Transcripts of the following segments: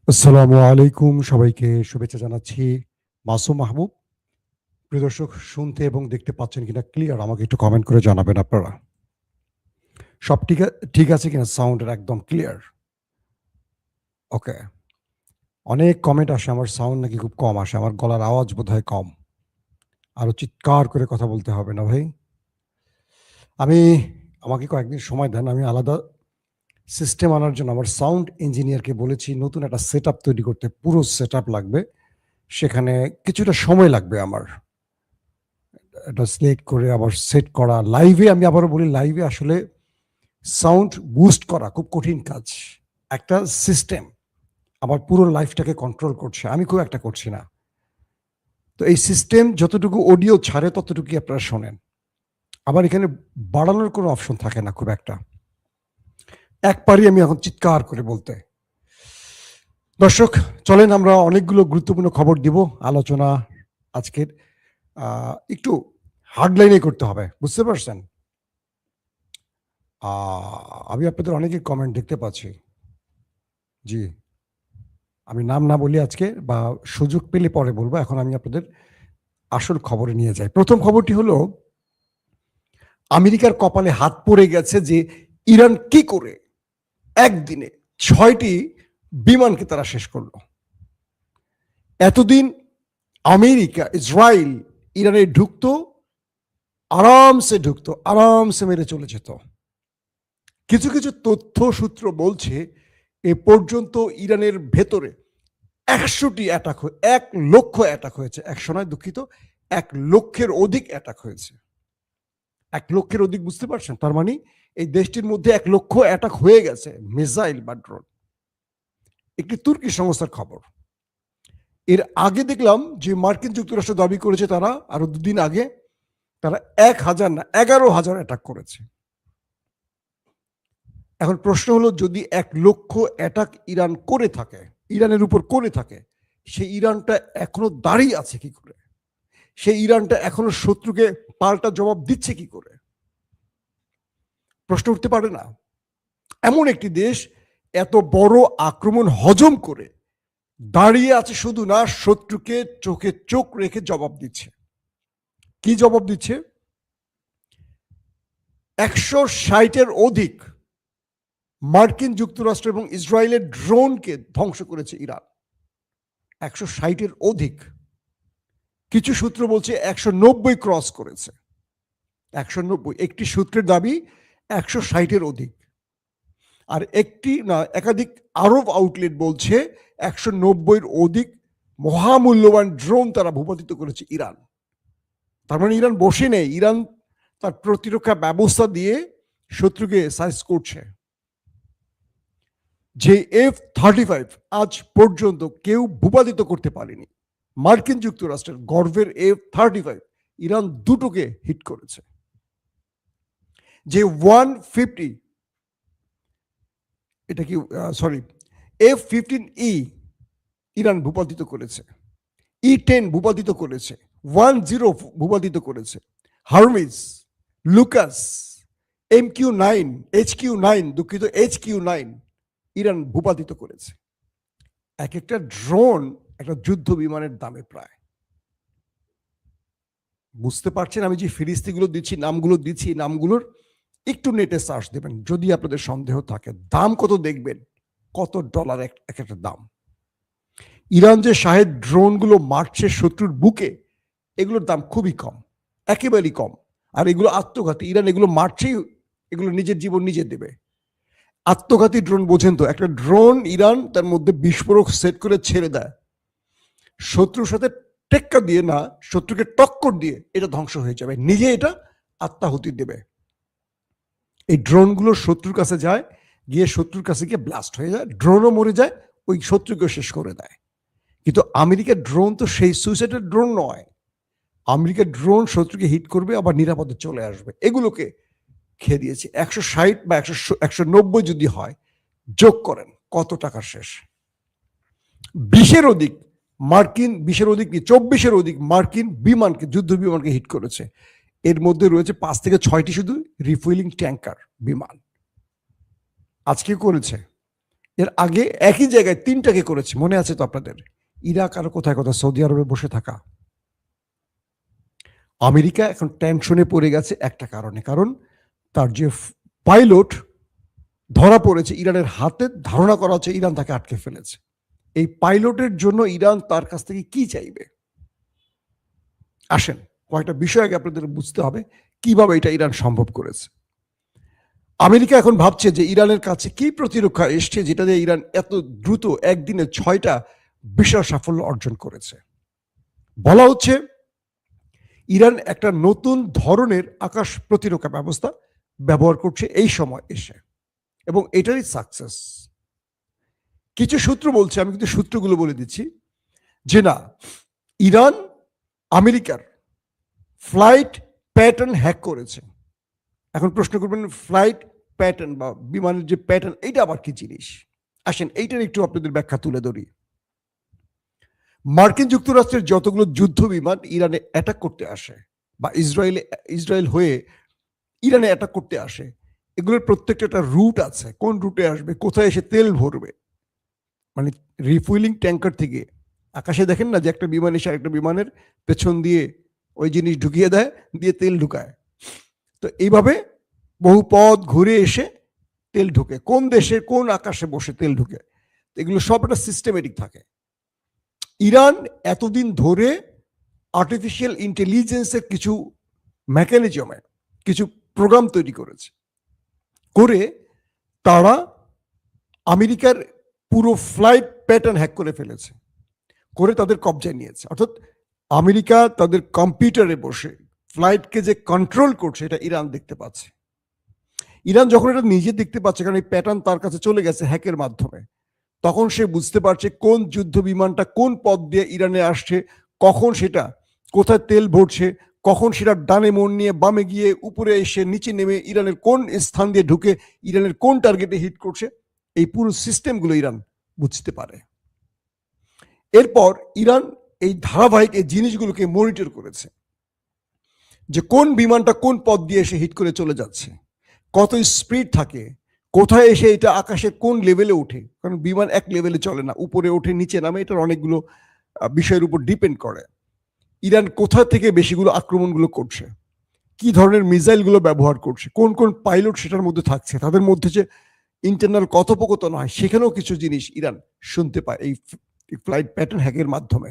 আসসালামু আলাইকুম, সবাইকে শুভেচ্ছা জানাচ্ছি। মাসুম মাহবুব। প্রিয় দর্শক, শুনতে এবং দেখতে পাচ্ছেন কিনা ক্লিয়ার আমাকে একটু কমেন্ট করে জানাবেন আপনারা। সব ঠিক আছে কিনা? সাউন্ডের একদম ক্লিয়ার? ওকে। অনেক কমেন্ট আসে আমার সাউন্ড নাকি খুব কম আসে। আমার গলার আওয়াজ বোধহয় কম। আরো চিৎকার করে কথা বলতে হবে না ভাই? আমি আমাকে কয়েকদিন সময় দেন। আমি আলাদা সিস্টেম আনার জন্য আমার সাউন্ড ইঞ্জিনিয়ারকে বলেছি নতুন একটা সেটআপ তৈরি করতে। পুরো সেটআপ লাগবে। সেখানে কিছুটা সময় লাগবে আমার। এটা সিলেক্ট করে আবার সেট করা। লাইভে আমি আবারও বলি, লাইভে আসলে সাউন্ড বুস্ট করা খুব কঠিন কাজ। একটা সিস্টেম আমার পুরো লাইফটাকে কন্ট্রোল করছে। আমি খুব একটা করছি না। তো এই সিস্টেম যতটুকু অডিও ছাড়ে ততটুকুই আপনারা শোনেন। আবার এখানে বাড়ানোর কোনো অপশন থাকে না খুব একটা। একবারই আমি এখন চিৎকার করে বলতে। দর্শক, চলেন আমরা অনেকগুলো গুরুত্বপূর্ণ খবর দিব। আলোচনা আজকের একটু হার্ড লাইনে করতে হবে। বুঝতে পারছেন? আমি আপনাদের অনেকের কমেন্ট দেখতে পাচ্ছি। জি, আমি নাম না বলি আজকে, বা সুযোগ পেলে পরে বলবো। এখন আমি আপনাদের আসল খবরে নিয়ে যাই। প্রথম খবরটি হলো, আমেরিকার কপালে হাত পড়ে গেছে যে ইরান কি করে একদিনে 6টি বিমানকে তারা শেষ করলো। এতদিন আমেরিকা, ইসরায়েল ইরানে ঢুকতো, আরামসে মেরে চলে যেত। কিছু কিছু তথ্য সূত্র বলছে এ পর্যন্ত ইরানের ভেতরে 100টি অ্যাটাক, 1,00,000 অ্যাটাক হয়েছে। 100 নয়, দুঃখিত, 1,00,000-এর অধিক অ্যাটাক হয়েছে। 1,00,000-এর অধিক, বুঝতে পারছেন? তার মানে এই দেশটির মধ্যে 1,00,000 অ্যাটাক হয়ে গেছে, মিসাইল বা ড্রোন। একটি তুর্কি সংস্থার খবর। এর আগে দেখলাম যে মার্কিন যুক্তরাষ্ট্র দাবি করেছে তারা আরো দুদিন আগে তারা 1,000 না 11,000 অ্যাটাক করেছে। এখন প্রশ্ন হলো, যদি 1,00,000 অ্যাটাক ইরান করে থাকে, ইরানের উপর করে থাকে, সেই ইরানটা এখনো দাঁড়িয়ে আছে কি করে? সেই ইরানটা এখনো শত্রুকে পাল্টা জবাব দিচ্ছে কি করে? প্রশ্ন উঠতে পারে না? এমন একটি দেশ এত বড় আক্রমণ হজম করে দাঁড়িয়ে আছে শুধু না, শত্রুকে চোখে চোখ রেখে জবাব দিচ্ছে। কি জবাব দিচ্ছে? 160-এর অধিক মার্কিন যুক্তরাষ্ট্র এবং ইসরায়েলের ড্রোনকে ধ্বংস করেছে ইরান। 160-এর অধিক। কিছু সূত্র বলছে 190 ক্রস করেছে। 190, একটি সূত্রের দাবি 160-এর অধিক। আর একটি না একাধিক আরব আউটলেট বলছে 190-এর অধিক মহামূল্যবান ড্রোন তারা ভূপাতিত করেছে ইরান। তার মানে ইরান বসে নেই, ইরান তার প্রতিরক্ষা ব্যবস্থা দিয়ে শত্রুকে সাইজ করছে। যে F-35 আজ পর্যন্ত কেউ ভূপাতিত করতে পারেনি। মার্কিন যুক্তরাষ্ট্রের গর্বের F-35 ইরান দুটোকে হিট করেছে। যে 150, এটা কি সরি, F-15E ইরান ভূপাতিত করেছে, E-10 ভূপাতিত করেছে, 10 ভূপাতিত করেছে, হার্মিস, লুকাস, MQ-9, HQ-9, দুঃখিত, HQ-9 ইরান ভূপাতিত করেছে। এক একটা ড্রোন একটা যুদ্ধ বিমানের দামে প্রায়। বুঝতে পারছেন? আমি যে ফিরিস্তিগুলো দিচ্ছি, নামগুলো দিচ্ছি, নামগুলোর একটু নেটে সার্চ দেবেন যদি আপনাদের সন্দেহ থাকে। দাম কত দেখবেন, কত ডলার এক একটা দাম। ইরান যে শাহেদ ড্রোনগুলো মারছে শত্রুর বুকে, এগুলোর দাম খুবই কম, একেবারেই কম। আর এগুলো আত্মঘাতী। ইরান এগুলো মারছেই, এগুলো নিজের জীবন নিজে দেবে। আত্মঘাতী ড্রোন বোঝেন তো? একটা ড্রোন ইরান তার মধ্যে বিস্ফোরক সেট করে ছেড়ে দেয়, শত্রুর সাথে টেক্কা দিয়ে না, শত্রুকে টক্কর দিয়ে এটা ধ্বংস হয়ে যাবে, নিজে এটা আত্মাহুতি দেবে। এই ড্রোনগুলো শত্রুর কাছে যায়, গিয়ে শত্রুর কাছে গিয়ে ব্লাস্ট হয়ে যায়, ড্রোনও মরে যায়, ওই শত্রুকে শেষ করে দেয়। কিন্তু আমেরিকার ড্রোন তো সেই সুইসাইডের ড্রোন নয়। আমেরিকার ড্রোন শত্রুকে হিট করবে, আবার নিরাপদে চলে আসবে। এগুলোকে খেয়ে দিয়েছে। 160 বা 190 যদি হয়, যোগ করেন কত টাকা শেষ। 20-এর অধিক মার্কিন, 20-এর অধিক কি 24-এর অধিক মার্কিন বিমানকে, যুদ্ধ বিমানকে হিট করেছে। এর মধ্যে রয়েছে 5 থেকে 6টি শুধু রিফুয়েলিং ট্যাঙ্কার বিমান। আজকে করেছে। এর আগে একই জায়গায় 3টাকে করেছে, মনে আছে তো আপনাদের? ইরাক আর কোথায় কোথায় সৌদি আরবে বসে থাকা। আমেরিকা এখন টেনশনে পড়ে গেছে একটা কারণে, কারণ তার যে পাইলট ধরা পড়েছে ইরানের হাতে, ধারণা করা হচ্ছে ইরান তাকে আটকে ফেলেছে। এই পাইলটের জন্য ইরান তার কাছ থেকে কি চাইবে? আসেন, কয়েকটা বিষয় আগে আপনাদের বুঝতে হবে কিভাবে এটা ইরান সম্ভব করেছে। আমেরিকা এখন ভাবছে যে ইরানের কাছে কি প্রতিরক্ষা এসছে যেটা দিয়ে ইরান এত দ্রুত একদিনে 6টা বিশাল সাফল্য অর্জন করেছে। বলা হচ্ছে ইরান একটা নতুন ধরনের আকাশ প্রতিরক্ষা ব্যবস্থা ব্যবহার করছে এই সময় এসে, এবং এটারই সাকসেস। কিছু সূত্র বলছে, আমি কিন্তু সূত্রগুলো বলে দিচ্ছি, যে না, ইরান আমেরিকার ফ্লাইট প্যাটার্ন হ্যাক করেছে। এখন প্রশ্ন করবেন ফ্লাইট প্যাটার্ন বা বিমানের যে প্যাটার্ন, এইটা আবার কি জিনিস? আসেন এইটার একটু আপনাদের ব্যাখ্যা তুলে ধরি। মার্কিন যুক্তরাষ্ট্রের যতগুলো যুদ্ধ বিমান ইরানে অ্যাটাক করতে আসে বা ইসরায়েল হয়ে ইরানে অ্যাটাক করতে আসে, এগুলোর প্রত্যেকটা একটা রুট আছে, কোন রুটে আসবে, কোথায় এসে তেল ভরবে। মানে রিফুয়েলিং ট্যাঙ্কার থেকে আকাশে দেখেন না যে একটা বিমান এসে একটা বিমানের পেছন দিয়ে ওই জিনিস ঢুকিয়ে দেয়, দিয়ে তেল ঢুকায়। তো এইভাবে বহু পথ ঘুরে এসে তেল ঢুকে, কোন দেশে কোন আকাশে বসে তেল ঢুকে, এগুলো সব একটা সিস্টেমেটিক থাকে। ইরান এতদিন ধরে আর্টিফিশিয়াল ইন্টেলিজেন্সের কিছু মেকানিজমে কিছু প্রোগ্রাম তৈরি করেছে, করে তারা আমেরিকার পুরো ফ্লাইট প্যাটার্ন হ্যাক করে ফেলেছে, করে তাদের কবজায় নিয়েছে। অর্থাৎ আমেরিকা তাদের কম্পিউটারে বসে ফ্লাইটকে যে কন্ট্রোল করছে এটা ইরান দেখতে পাচ্ছে। ইরান যখন এটা নিজে দেখতে পাচ্ছে, কারণ এই প্যাটার্ন তার কাছে চলে গেছে হ্যাকের মাধ্যমে, তখন সে বুঝতে পারছে কোন যুদ্ধ বিমানটা কোন পথ দিয়ে ইরানে আসছে, কখন সেটা কোথায় তেল ভরছে, কখন সেটা ডানে মোড় নিয়ে বামে গিয়ে উপরে এসে নিচে নেমে ইরানের কোন স্থান দিয়ে ঢুকে ইরানের কোন টার্গেটে হিট করছে, এই পুরো সিস্টেমগুলো ইরান বুঝতে পারে। এরপর ইরান এই ধারাবাহিক এই জিনিসগুলোকে মনিটর করেছে, যে কোন বিমানটা কোন পথ দিয়ে এসে হিট করে চলে যাচ্ছে, কত স্পিড থাকে, কোথায় এসে এটা আকাশের কোন লেভেলে ওঠে, কারণ বিমান এক লেভেলে চলে না, উপরে ওঠে নিচে নামে, এটার অনেকগুলো বিষয়ের উপর ডিপেন্ড করে। ইরান কোথা থেকে বেশিগুলো আক্রমণগুলো করছে, কি ধরনের মিসাইলগুলো ব্যবহার করছে, কোন কোন পাইলট সেটার মধ্যে থাকছে, তাদের মধ্যে যে ইন্টারনাল কথোপকথন হয় সেখানেও কিছু জিনিস ইরান শুনতে পায় এই ফ্লাইট প্যাটার্ন হ্যাকের মাধ্যমে।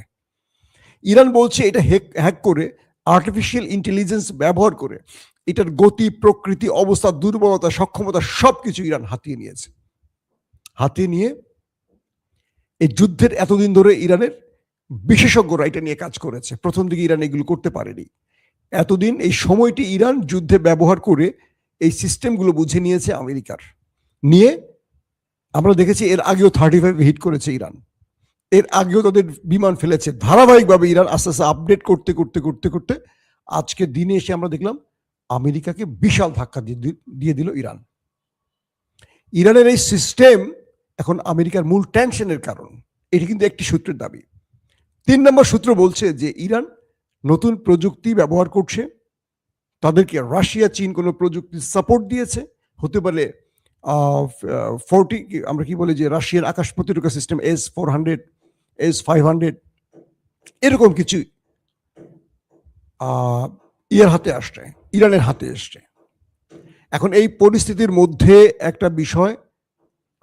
ইরান বলছে এটা হ্যাক করে আর্টিফিশিয়াল ইন্টেলিজেন্স ব্যবহার করে এটার গতি, প্রকৃতি, অবস্থা, দুর্বলতা, সক্ষমতা সবকিছু ইরান হাতিয়ে নিয়েছে। হাতিয়ে নিয়ে এই যুদ্ধের এতদিন ধরে ইরানের বিশেষজ্ঞরা এটা নিয়ে কাজ করেছে। প্রথম দিকে ইরান এগুলো করতে পারেনি। এতদিন এই সময়টি ইরান যুদ্ধে ব্যবহার করে এই সিস্টেমগুলো বুঝে নিয়েছে আমেরিকার। নিয়ে আমরা দেখেছি এর আগেও 35 হিট করেছে ইরান, এর আগেও তাদের বিমান ফেলেছে। ধারাবাহিকভাবে ইরান আস্তে আস্তে আপডেট করতে করতে করতে করতে আজকে দিনে এসে আমরা দেখলাম আমেরিকাকে বিশাল ধাক্কা দিয়ে দিল ইরান। ইরানের এই সিস্টেম এখন আমেরিকার মূল টেনশনের কারণ, এটি কিন্তু একটি সূত্রের দাবি। 3 নম্বর সূত্র বলছে যে ইরান নতুন প্রযুক্তি ব্যবহার করছে, তাদেরকে রাশিয়া, চীন কোনো প্রযুক্তি সাপোর্ট দিয়েছে, হতে পারে 40, আমরা কি বলি যে রাশিয়ার আকাশ প্রতিরক্ষা সিস্টেম S-400, S-500 এরকম কিছু ইয়ের হাতে আসছে, ইরানের হাতে এসছে। এখন এই পরিস্থিতির মধ্যে একটা বিষয়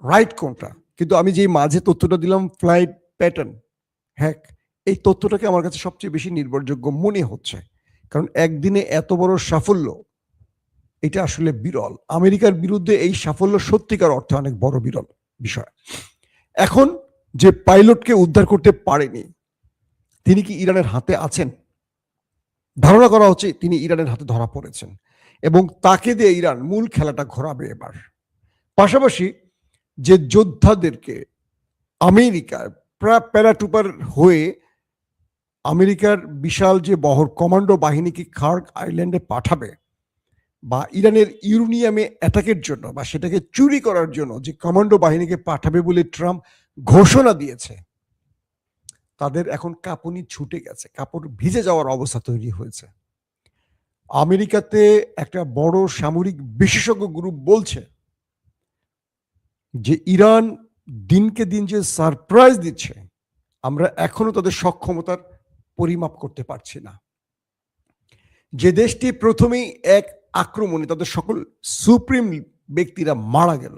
রাইট কোনটা, কিন্তু আমি যে মাঝে তথ্যটা দিলাম ফ্লাইট প্যাটার্ন হ্যাক, এই তথ্যটাকে আমার কাছে সবচেয়ে বেশি নির্ভরযোগ্য মনে হচ্ছে, কারণ একদিনে এত বড় সাফল্য এটা আসলে বিরল। আমেরিকার বিরুদ্ধে এই সাফল্য সত্যিকার অর্থে অনেক বড় বিরল বিষয়। এখন যে পাইলটকে উদ্ধার করতে পারেনি তিনি কি ইরানের হাতে আছেন? ধারণা করা হচ্ছে তিনি ইরানের হাতে ধরা পড়েছেন এবং তাকে দিয়ে ইরান মূল খেলাটা ঘোরাবে এবার। পাশাপাশি যে যোদ্ধাদেরকে আমেরিকা প্যারাটুপার হয়ে আমেরিকার বিশাল যে বহর কমান্ডো বাহিনীকে খার্ক আইল্যান্ডে পাঠাবে, বা ইরানের ইউরেনিয়ামে অ্যাটাকের জন্য বা সেটাকে চুরি করার জন্য যে কমান্ডো বাহিনীকে পাঠাবে বলে ট্রাম্প ঘোষণা দিয়েছে, তাদের এখন কাঁপুনি ছুটে গেছে, কাপড় ভিজে যাওয়ার অবস্থা তৈরি হয়েছে। আমেরিকাতে একটা বড় সামরিক বিশেষজ্ঞ গ্রুপ বলছে যে ইরান দিনকে দিন যে সারপ্রাইজ দিচ্ছে, আমরা এখনো তাদের সক্ষমতার পরিমাপ করতে পারছি না। যে দেশটি প্রথমেই এক আক্রমণে তাদের সকল সুপ্রিম ব্যক্তিরা মারা গেল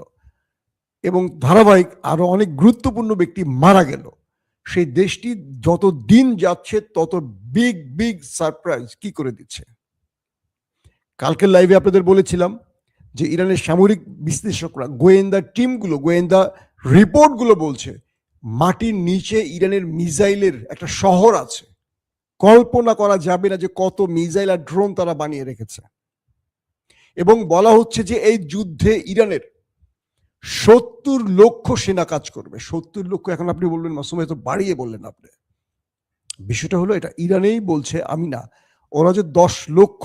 এবং ধারাবাহিক আরো অনেক গুরুত্বপূর্ণ ব্যক্তি মারা গেল, সেই দেশটি যত দিন যাচ্ছে তত বিগ বিগ সারপ্রাইজ কি করে দিচ্ছে। কালকের লাইভে আপনাদের বলেছিলাম যে ইরানের সামরিক বিশ্লেষকরা, গোয়েন্দা টিমগুলো, গোয়েন্দা রিপোর্টগুলো বলছে মাটির নিচে ইরানের মিসাইলের একটা শহর আছে। কল্পনা করা যাবে না যে কত মিসাইল আর ড্রোন তারা বানিয়ে রেখেছে। এবং বলা হচ্ছে যে এই যুদ্ধে ইরানের 70 লক্ষ সেনা কাজ করবে। 70 লক্ষ, এখন আপনি বলবেন মাসুম তো বাড়িয়ে বললেন আপনি। বিষয়টা হলো এটা ইরানেই বলছে, আমি না। ওরা যে 10 লক্ষ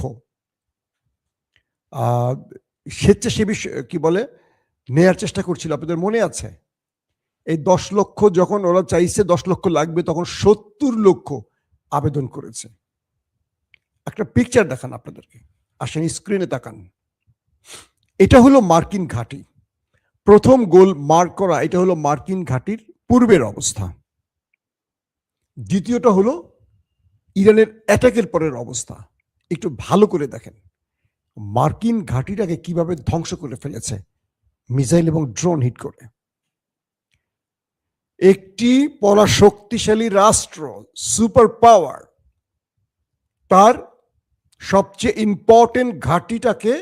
স্বেচ্ছাসেবী কি বলে নেয়ার চেষ্টা করছিল, আপনাদের মনে আছে? এই 10 লক্ষ যখন ওরা চাইছে 10 লক্ষ লাগবে, তখন 70 লক্ষ আবেদন করেছে। একটা পিকচার দেখান আপনাদেরকে, আসেন স্ক্রিনে তাকান। এটা হলো মার্কিন ঘাঁটি, প্রথম গোল মার্ক করা, এটা হলো মার্কিন ঘাঁটির পূর্বের অবস্থা। দ্বিতীয়টা হলো ইরানের অ্যাটাকের পরের অবস্থা। একটু ভালো করে দেখেন মার্কিন ঘাঁটিটাকে কিভাবে ধ্বংস করে ফেলেছে মিসাইল এবং ড্রোন হিট করে। একটি পরাশক্তিশালী রাষ্ট্র, সুপার পাওয়ার, তার সবচেয়ে ইম্পর্টেন্ট ঘাঁটিটাকে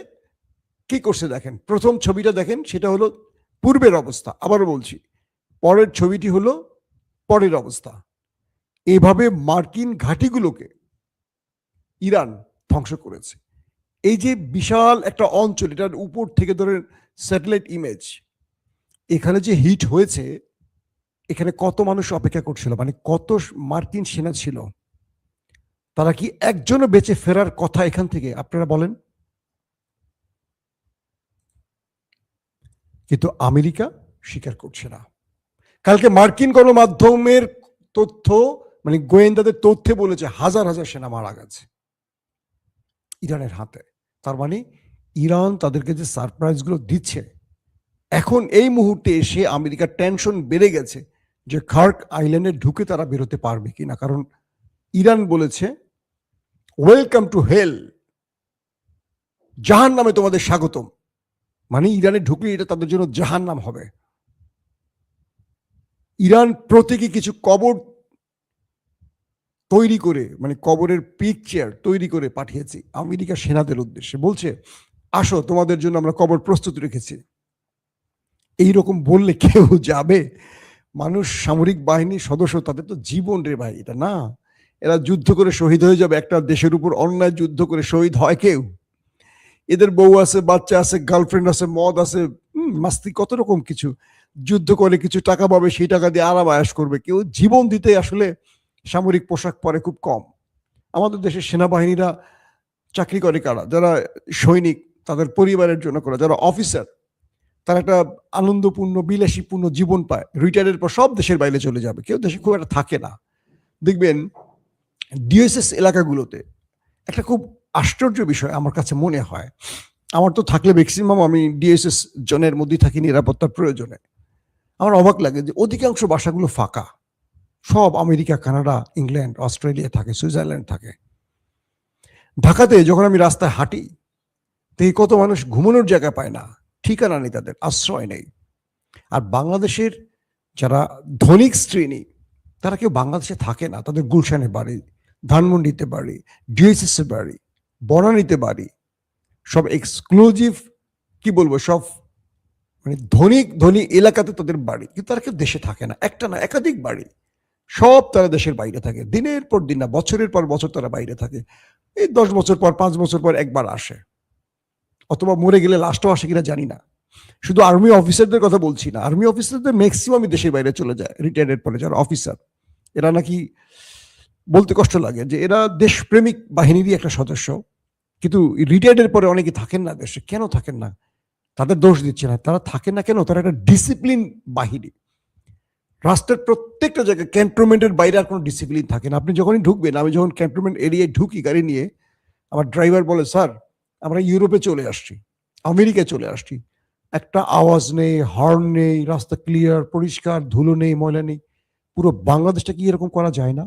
কি করছে দেখেন। প্রথম ছবিটা দেখেন, সেটা হলো পূর্বের অবস্থা। আবারও বলছি, পরের ছবিটি হলো পরের অবস্থা। এভাবে মার্কিন ঘাঁটিগুলোকে ইরান ধ্বংস করেছে। এই যে বিশাল একটা অঞ্চল, এটার উপর থেকে ধরে স্যাটেলাইট ইমেজ, এখানে যে হিট হয়েছে, এখানে কত মানুষ অপেক্ষা করছিল, মানে কত মার্কিন সেনা ছিল, তারা কি একজনও বেঁচে ফেরার কথা এখান থেকে আপনারা বলেন? কিন্তু আমেরিকা স্বীকার করছে না। কালকে মার্কিন গণমাধ্যমের তথ্য, মানে গোয়েন্দাদের তথ্যে বলেছে হাজার হাজার সেনা মারা গেছে ইরানের হাতে। তার মানে ইরান তাদেরকে যে সারপ্রাইজগুলো দিচ্ছে, এখন এই মুহূর্তে এসে আমেরিকার টেনশন বেড়ে গেছে যে খার্ক আইল্যান্ডে ঢুকে তারা বেরোতে পারবে কিনা। কারণ ইরান বলেছে ওয়েলকাম টু হেল, জাহান নামে তোমাদের স্বাগতম। মানে ইরানে ঢুকলে এটা তাদের জন্য জাহান নাম হবে। ইরান প্রতীকী কিছু কবর তৈরি করে, মানে কবরের পিকচার তৈরি করে পাঠিয়েছি আমেরিকা সেনাদের উদ্দেশ্যে, বলছে আসো তোমাদের জন্য আমরা কবর প্রস্তুত রেখেছি। এইরকম বললে কেউ যাবে? মানুষ, সামরিক বাহিনীর সদস্য, তাদের তো জীবন রে ভাই, এটা না। এরা যুদ্ধ করে শহীদ হয়ে যাবে, একটা দেশের উপর অন্যায় যুদ্ধ করে শহীদ হয় কেউ? এদের বউ আছে, বাচ্চা আছে, গার্লফ্রেন্ড আছে, মদ আছে, মাস্তি, কত রকম কিছু। যুদ্ধ করে কিছু টাকা পাবে, সেই টাকা দিয়ে আরাম আয়াস করবে। কেউ জীবন দিতে আসলে সামরিক পোশাক পরে খুব কম। আমাদের দেশের সেনাবাহিনীরা চাকরি করে কারা? যারা সৈনিক, তাদের পরিবারের জন্য করে, যারা অফিসার, তারা একটা আনন্দপূর্ণ বিলাসীপূর্ণ জীবন পায়। রিটায়ারের পর সব দেশের বাইরে চলে যাবে, কেউ দেশে খুব একটা থাকে না। দেখবেন ডিএসএস এলাকাগুলোতে একটা খুব আশ্চর্য বিষয় আমার কাছে মনে হয়, আমার তো থাকলে ম্যাক্সিমাম আমি ডিএসএস জনের মধ্যেই থাকি নিরাপত্তার প্রয়োজনে। আমার অবাক লাগে যে অধিকাংশ বাসাগুলো ফাঁকা, সব আমেরিকা, কানাডা, ইংল্যান্ড, অস্ট্রেলিয়া থাকে, সুইজারল্যান্ড থাকে। ঢাকাতে যখন আমি রাস্তায় হাঁটি, দেখি কত মানুষ ঘুমানোর জায়গা পায় না, ঠিকানা নেই, তাদের আশ্রয় নেই। আর বাংলাদেশের যারা ধনিক শ্রেণী, তারা কেউ বাংলাদেশে থাকে না, তাদের গুলশানে বাড়ি, ধানমন্ডিতে বাড়ি, ডিএসএস এ বাড়ি, বনানীতে বাড়ি, সব এক্সক্লুসিভ, কি বলবো, সব মানে ধনী এলাকাতে তাদের বাড়ি, কিন্তু তারা কেউ দেশে থাকে না। একটা না, একাধিক বাড়ি, সব তারা দেশের বাইরে থাকে। দিনের পর দিন না, বছরের পর বছর তারা বাইরে থাকে। এই 10 বছর পর, 5 বছর পর একবার আসে, অথবা মরে গেলে লাস্টও আসে কিনা জানি না। শুধু আর্মি অফিসারদের কথা বলছি না, আর্মি অফিসারদের ম্যাক্সিমামই দেশের বাইরে চলে যায় রিটায়ার্ডের পরে। যারা অফিসার, এরা নাকি বলতে কষ্ট লাগে যে এরা দেশপ্রেমিক বাহিনীরই একটা সদস্য, কিন্তু রিটায়ার্ডের পরে অনেকে থাকেন না দেশে। কেন থাকেন না? তাদের দোষ দিচ্ছে না, তারা থাকেন না কেন? তারা একটা ডিসিপ্লিন বাহিনী। রাষ্ট্রের প্রত্যেকটা জায়গায় ক্যান্টনমেন্টের বাইরে আর কোনো ডিসিপ্লিন থাকে না। আপনি যখনই ঢুকবেন, আমি যখন ক্যান্টনমেন্ট এরিয়ায় ঢুকি গাড়ি নিয়ে, আমার ড্রাইভার বলে স্যার আমরা ইউরোপে চলে আসছি, আমেরিকায় চলে আসছি। একটা আওয়াজ নেই, হর্ন নেই, রাস্তা ক্লিয়ার, পরিষ্কার, ধুলো নেই, ময়লা নেই। পুরো বাংলাদেশটা কি এরকম করা যায় না?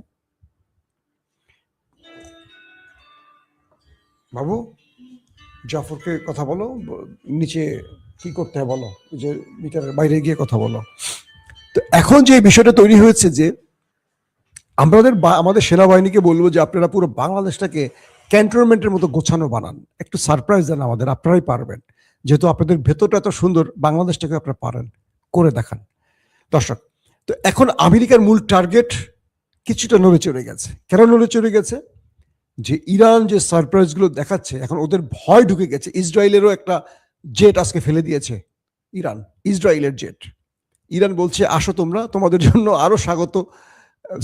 বাবু, জাফরকে কথা বলো, নিচে কি করতে হয় বলো, যে মিটারের বাইরে গিয়ে কথা বলো। তো এখন যে বিষয়টা তৈরি হয়েছে যে আমাদের সেনাবাহিনীকে বলবো যে আপনারা পুরো বাংলাদেশটাকে ক্যান্টনমেন্টের মতো গোছানো বানান, একটু সারপ্রাইজ দেন আমাদের, আপনারাই পারবেন, যেহেতু আপনাদের ভেতরটা এত সুন্দর, বাংলাদেশটাকে আপনারা পারেন, করে দেখান। দর্শক, তো এখন আমেরিকার মূল টার্গেট কিছুটা নড়ে চড়ে গেছে। কেন নড়ে চড়ে গেছে? যে ইরান যে সারপ্রাইজগুলো দেখাচ্ছে, এখন ওদের ভয় ঢুকে গেছে। ইসরায়েলেরও একটা জেট আজকে ফেলে দিয়েছে ইরান, ইসরায়েলের জেট। ইরান বলছে আসো তোমরা, তোমাদের জন্য আরো স্বাগত,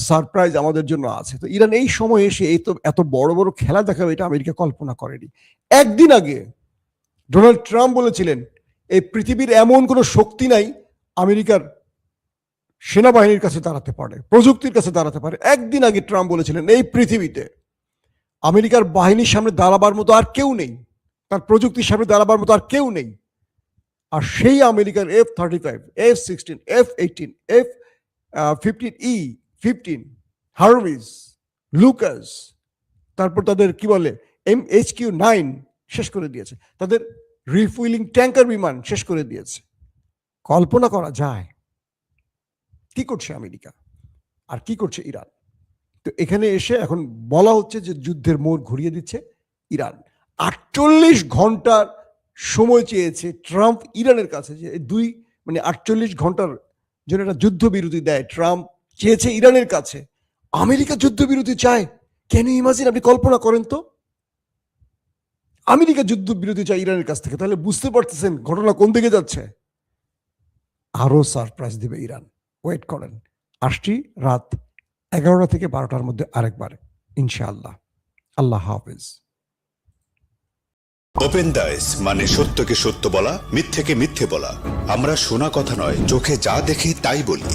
সারপ্রাইজ আমাদের জন্য আছে। তো ইরান এই সময় এসে এই তো এত বড় বড় খেলা দেখাবে, এটা আমেরিকা কল্পনা করেনি। একদিন আগে ডোনাল্ড ট্রাম্প বলেছিলেন এই পৃথিবীর এমন কোনো শক্তি নাই আমেরিকার সেনাবাহিনীর কাছে দাঁড়াতে পারে, প্রযুক্তির কাছে দাঁড়াতে পারে। একদিন আগে ট্রাম্প বলেছিলেন এই পৃথিবীতে আমেরিকার বাহিনীর সামনে দাঁড়াবার মতো আর কেউ নেই, তার প্রযুক্তির সামনে দাঁড়াবার মতো আর কেউ নেই। আর সেই আমেরিকার F-35, F-16, F-18, F-15E, 15, Harvis, Lucas, তারপর তাদের কি বলে MHQ-9 শেষ করে দিয়েছে, তাদের রিফুইলিং ট্যাঙ্কার বিমান শেষ করে দিয়েছে। কল্পনা করা যায় কি করছে আমেরিকা আর কি করছে ইরান। তো এখানে এসে এখন বলা হচ্ছে যে যুদ্ধের মোড় ঘুরিয়ে দিচ্ছে ইরান। 48 ঘন্টার সময় চেয়েছে ট্রাম্প ইরানের কাছে, যে 48 ঘন্টার জন্য একটা যুদ্ধবিরতি দেয়। ট্রাম্প চেয়েছে ইরানের কাছে, আমেরিকা যুদ্ধবিরতি চায়। Can you imagine? আপনি কল্পনা করেন তো, আমেরিকা যুদ্ধবিরতি চায় ইরানের কাছ থেকে। তাহলে বুঝতে পারতেছেন ঘটনা কোন দিকে যাচ্ছে। আরো সারপ্রাইজ দিবে ইরান, ওয়েট করেন। আসছি রাত 11টা থেকে 12টার মধ্যে আরেকবার, ইনশাআল্লাহ। আল্লাহ হাফেজ। ওপেন দাইস মানে সত্যকে সত্য বলা, মিথ্যেকে মিথ্যে বলা। আমরা শোনা কথা নয়, চোখে যা দেখি তাই বলি।